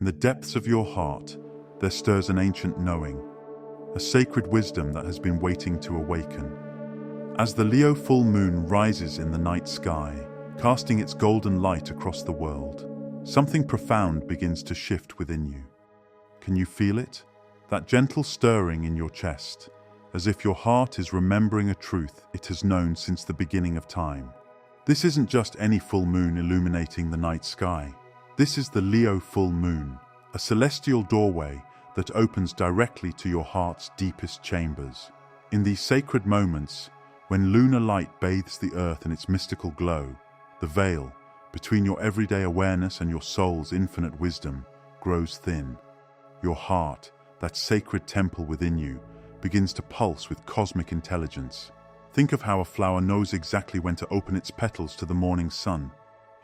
In the depths of your heart, there stirs an ancient knowing, a sacred wisdom that has been waiting to awaken. As the Leo full moon rises in the night sky, casting its golden light across the world, something profound begins to shift within you. Can you feel it? That gentle stirring in your chest, as if your heart is remembering a truth it has known since the beginning of time. This isn't just any full moon illuminating the night sky. This is the Leo full moon, a celestial doorway that opens directly to your heart's deepest chambers. In these sacred moments, when lunar light bathes the earth in its mystical glow, the veil between your everyday awareness and your soul's infinite wisdom grows thin. Your heart, that sacred temple within you, begins to pulse with cosmic intelligence. Think of how a flower knows exactly when to open its petals to the morning sun.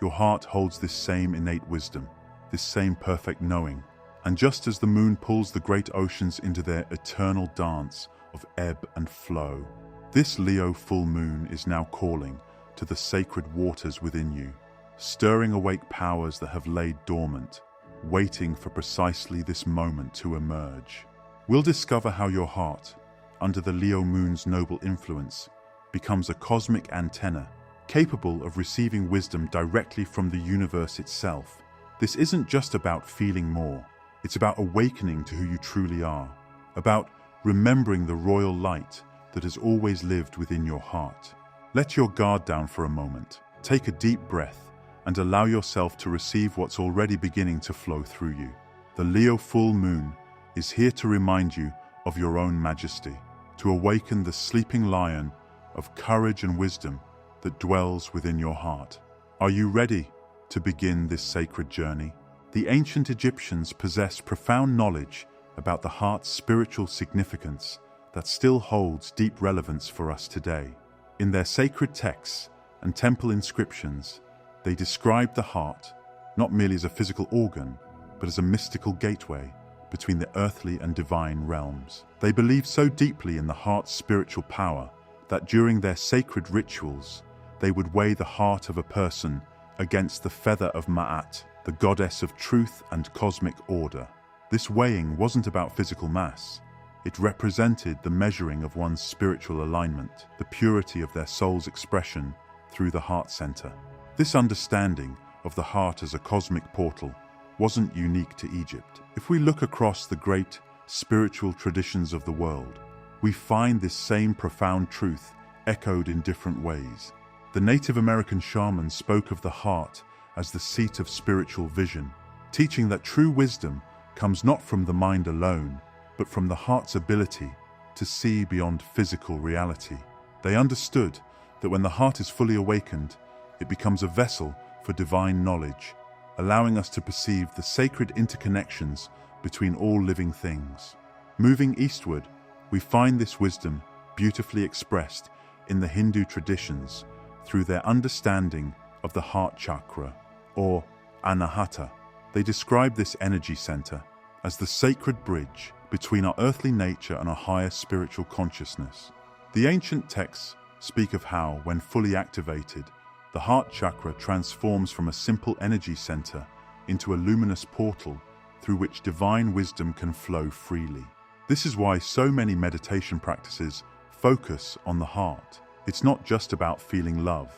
Your heart holds this same innate wisdom, this same perfect knowing. And just as the moon pulls the great oceans into their eternal dance of ebb and flow, this Leo full moon is now calling to the sacred waters within you, stirring awake powers that have laid dormant, waiting for precisely this moment to emerge. We'll discover how your heart, under the Leo moon's noble influence, becomes a cosmic antenna, capable of receiving wisdom directly from the universe itself. This isn't just about feeling more, it's about awakening to who you truly are, about remembering the royal light that has always lived within your heart. Let your guard down for a moment, take a deep breath, and allow yourself to receive what's already beginning to flow through you. The Leo full moon is here to remind you of your own majesty, to awaken the sleeping lion of courage and wisdom that dwells within your heart. Are you ready to begin this sacred journey? The ancient Egyptians possessed profound knowledge about the heart's spiritual significance that still holds deep relevance for us today. In their sacred texts and temple inscriptions, they described the heart not merely as a physical organ, but as a mystical gateway between the earthly and divine realms. They believed so deeply in the heart's spiritual power that during their sacred rituals, they would weigh the heart of a person against the feather of Ma'at, the goddess of truth and cosmic order. This weighing wasn't about physical mass. It represented the measuring of one's spiritual alignment, the purity of their soul's expression through the heart center. This understanding of the heart as a cosmic portal wasn't unique to Egypt. If we look across the great spiritual traditions of the world, we find this same profound truth echoed in different ways. The Native American shamans spoke of the heart as the seat of spiritual vision, teaching that true wisdom comes not from the mind alone, but from the heart's ability to see beyond physical reality. They understood that when the heart is fully awakened, it becomes a vessel for divine knowledge, allowing us to perceive the sacred interconnections between all living things. Moving eastward, we find this wisdom beautifully expressed in the Hindu traditions through their understanding of the heart chakra, or Anahata. They describe this energy center as the sacred bridge between our earthly nature and our higher spiritual consciousness. The ancient texts speak of how, when fully activated, the heart chakra transforms from a simple energy center into a luminous portal through which divine wisdom can flow freely. This is why so many meditation practices focus on the heart. It's not just about feeling love,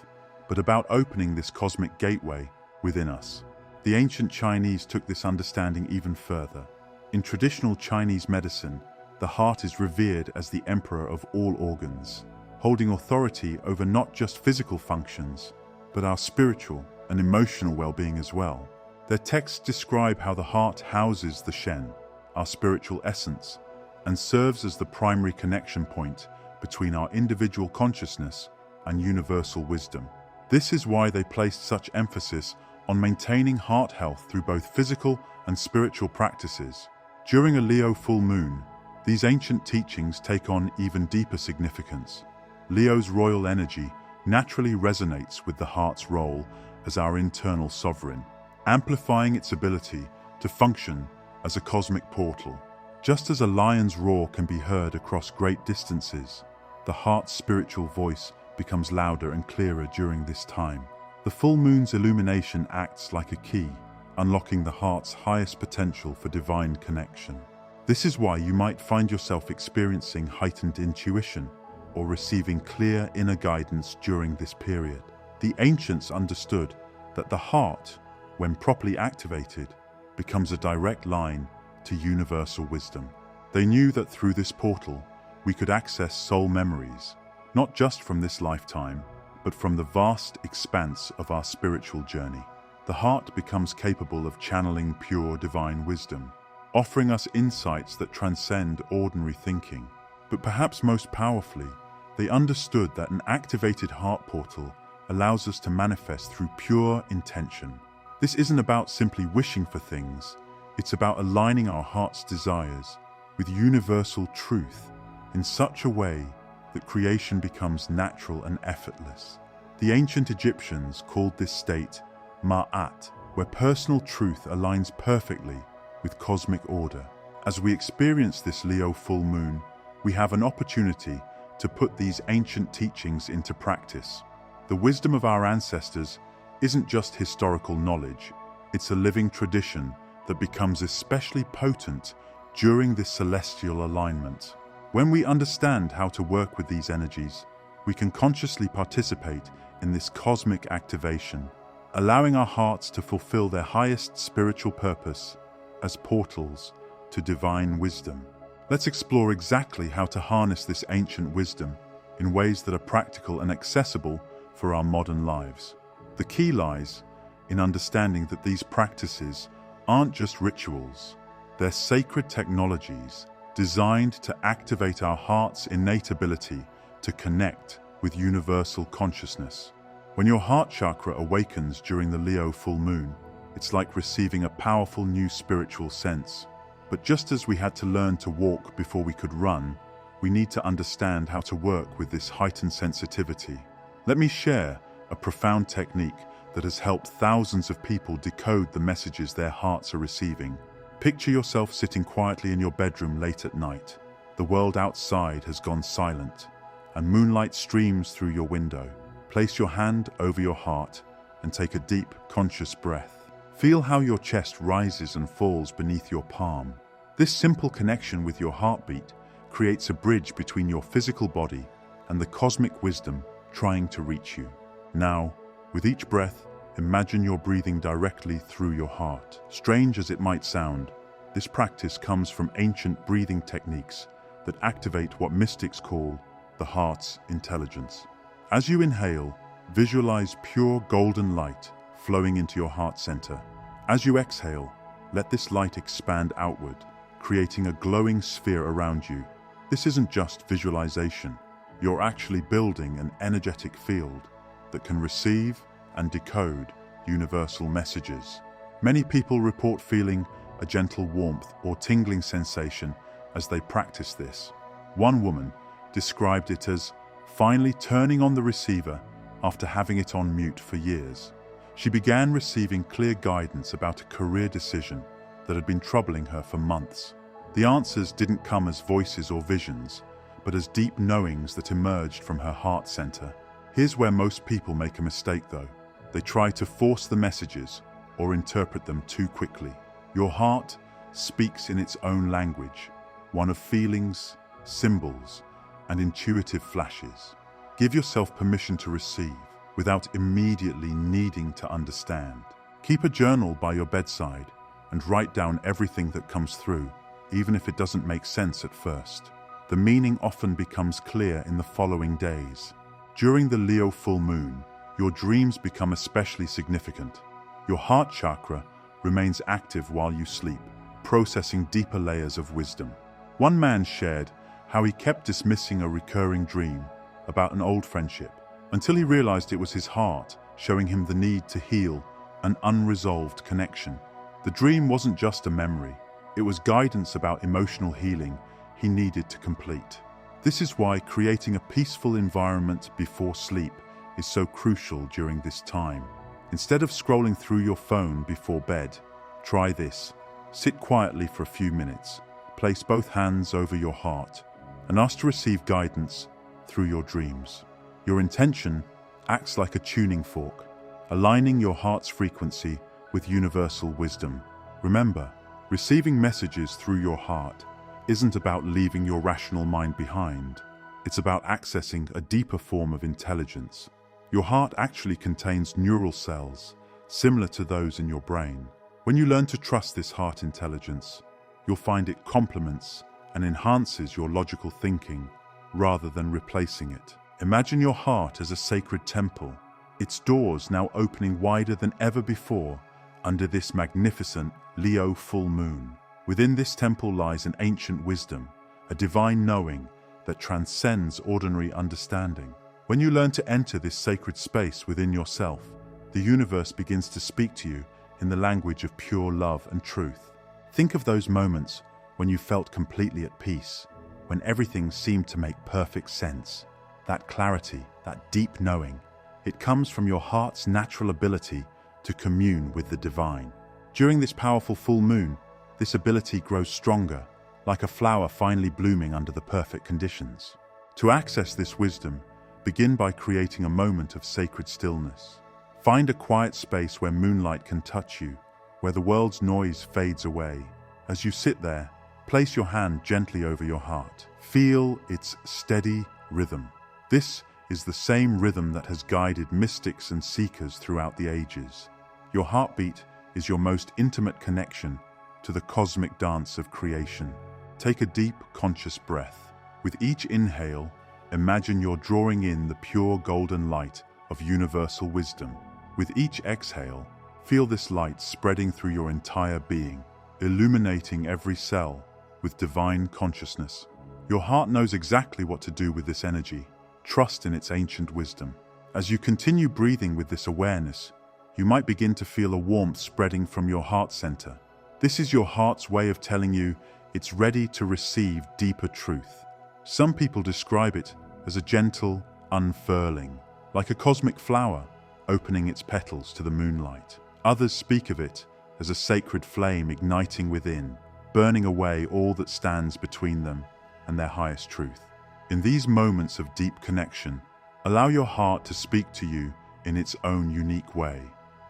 but about opening this cosmic gateway within us. The ancient Chinese took this understanding even further. In traditional Chinese medicine, the heart is revered as the emperor of all organs, holding authority over not just physical functions, but our spiritual and emotional well-being as well. Their texts describe how the heart houses the Shen, our spiritual essence, and serves as the primary connection point between our individual consciousness and universal wisdom. This is why they placed such emphasis on maintaining heart health through both physical and spiritual practices. During a Leo full moon, these ancient teachings take on even deeper significance. Leo's royal energy naturally resonates with the heart's role as our internal sovereign, amplifying its ability to function as a cosmic portal. Just as a lion's roar can be heard across great distances, the heart's spiritual voice becomes louder and clearer during this time. The full moon's illumination acts like a key, unlocking the heart's highest potential for divine connection. This is why you might find yourself experiencing heightened intuition or receiving clear inner guidance during this period. The ancients understood that the heart, when properly activated, becomes a direct line to universal wisdom. They knew that through this portal, we could access soul memories, not just from this lifetime, but from the vast expanse of our spiritual journey. The heart becomes capable of channeling pure divine wisdom, offering us insights that transcend ordinary thinking. But perhaps most powerfully, they understood that an activated heart portal allows us to manifest through pure intention. This isn't about simply wishing for things, it's about aligning our heart's desires with universal truth in such a way that creation becomes natural and effortless. The ancient Egyptians called this state Ma'at, where personal truth aligns perfectly with cosmic order. As we experience this Leo full moon, we have an opportunity to put these ancient teachings into practice. The wisdom of our ancestors isn't just historical knowledge, it's a living tradition that becomes especially potent during this celestial alignment. When we understand how to work with these energies, we can consciously participate in this cosmic activation, allowing our hearts to fulfill their highest spiritual purpose as portals to divine wisdom. Let's explore exactly how to harness this ancient wisdom in ways that are practical and accessible for our modern lives. The key lies in understanding that these practices aren't just rituals, they're sacred technologies designed to activate our heart's innate ability to connect with universal consciousness. When your heart chakra awakens during the Leo full moon, it's like receiving a powerful new spiritual sense. But just as we had to learn to walk before we could run, we need to understand how to work with this heightened sensitivity. Let me share a profound technique that has helped thousands of people decode the messages their hearts are receiving. Picture yourself sitting quietly in your bedroom late at night. The world outside has gone silent, and moonlight streams through your window. Place your hand over your heart and take a deep, conscious breath. Feel how your chest rises and falls beneath your palm. This simple connection with your heartbeat creates a bridge between your physical body and the cosmic wisdom trying to reach you. Now, with each breath, imagine you're breathing directly through your heart. Strange as it might sound, this practice comes from ancient breathing techniques that activate what mystics call the heart's intelligence. As you inhale, visualize pure golden light flowing into your heart center. As you exhale, let this light expand outward, creating a glowing sphere around you. This isn't just visualization. You're actually building an energetic field that can receive and decode universal messages. Many people report feeling a gentle warmth or tingling sensation as they practice this. One woman described it as finally turning on the receiver after having it on mute for years. She began receiving clear guidance about a career decision that had been troubling her for months. The answers didn't come as voices or visions, but as deep knowings that emerged from her heart center. Here's where most people make a mistake though. They try to force the messages or interpret them too quickly. Your heart speaks in its own language, one of feelings, symbols, and intuitive flashes. Give yourself permission to receive without immediately needing to understand. Keep a journal by your bedside and write down everything that comes through, even if it doesn't make sense at first. The meaning often becomes clear in the following days. During the Leo full moon, your dreams become especially significant. Your heart chakra remains active while you sleep, processing deeper layers of wisdom. One man shared how he kept dismissing a recurring dream about an old friendship until he realized it was his heart showing him the need to heal an unresolved connection. The dream wasn't just a memory, it was guidance about emotional healing he needed to complete. This is why creating a peaceful environment before sleep is so crucial during this time. Instead of scrolling through your phone before bed, try this. Sit quietly for a few minutes, place both hands over your heart, and ask to receive guidance through your dreams. Your intention acts like a tuning fork, aligning your heart's frequency with universal wisdom. Remember, receiving messages through your heart isn't about leaving your rational mind behind. It's about accessing a deeper form of intelligence. Your heart actually contains neural cells, similar to those in your brain. When you learn to trust this heart intelligence, you'll find it complements and enhances your logical thinking rather than replacing it. Imagine your heart as a sacred temple, its doors now opening wider than ever before under this magnificent Leo full moon. Within this temple lies an ancient wisdom, a divine knowing that transcends ordinary understanding. When you learn to enter this sacred space within yourself, the universe begins to speak to you in the language of pure love and truth. Think of those moments when you felt completely at peace, when everything seemed to make perfect sense. That clarity, that deep knowing, it comes from your heart's natural ability to commune with the divine. During this powerful full moon, this ability grows stronger, like a flower finally blooming under the perfect conditions. To access this wisdom, begin by creating a moment of sacred stillness. Find a quiet space where moonlight can touch you, where the world's noise fades away. As you sit there, place your hand gently over your heart. Feel its steady rhythm. This is the same rhythm that has guided mystics and seekers throughout the ages. Your heartbeat is your most intimate connection to the cosmic dance of creation. Take a deep, conscious breath. With each inhale, imagine you're drawing in the pure golden light of universal wisdom. With each exhale, feel this light spreading through your entire being, illuminating every cell with divine consciousness. Your heart knows exactly what to do with this energy. Trust in its ancient wisdom. As you continue breathing with this awareness, you might begin to feel a warmth spreading from your heart center. This is your heart's way of telling you it's ready to receive deeper truth. Some people describe it as a gentle unfurling, like a cosmic flower opening its petals to the moonlight. Others speak of it as a sacred flame igniting within, burning away all that stands between them and their highest truth. In these moments of deep connection, allow your heart to speak to you in its own unique way.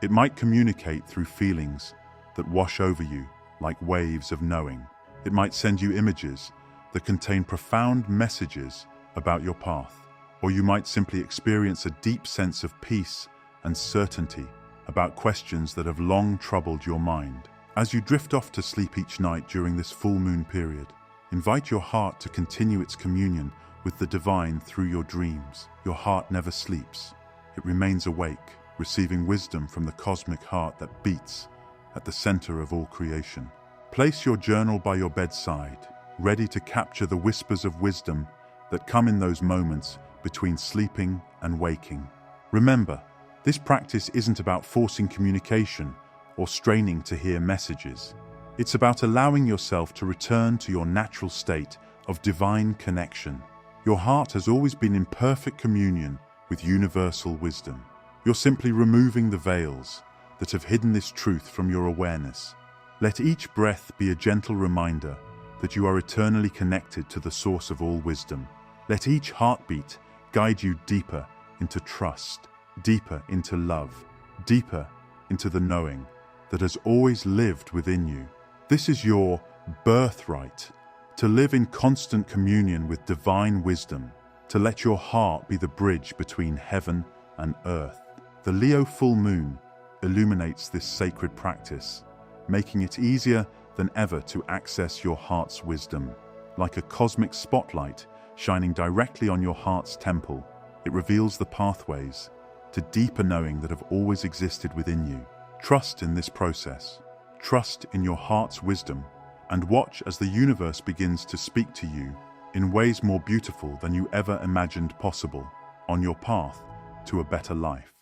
It might communicate through feelings that wash over you like waves of knowing. It might send you images that contain profound messages about your path, or you might simply experience a deep sense of peace and certainty about questions that have long troubled your mind. As you drift off to sleep each night during this full moon period, invite your heart to continue its communion with the divine through your dreams. Your heart never sleeps. It remains awake, receiving wisdom from the cosmic heart that beats at the center of all creation. Place your journal by your bedside, ready to capture the whispers of wisdom that come in those moments between sleeping and waking. Remember, this practice isn't about forcing communication or straining to hear messages. It's about allowing yourself to return to your natural state of divine connection. Your heart has always been in perfect communion with universal wisdom. You're simply removing the veils that have hidden this truth from your awareness. Let each breath be a gentle reminder that you are eternally connected to the source of all wisdom. Let each heartbeat guide you deeper into trust, deeper into love, deeper into the knowing that has always lived within you. This is your birthright, to live in constant communion with divine wisdom, to let your heart be the bridge between heaven and earth. The Leo full moon illuminates this sacred practice, making it easier than ever to access your heart's wisdom. Like a cosmic spotlight shining directly on your heart's temple, it reveals the pathways to deeper knowing that have always existed within you. Trust in this process. Trust in your heart's wisdom, and watch as the universe begins to speak to you in ways more beautiful than you ever imagined possible on your path to a better life.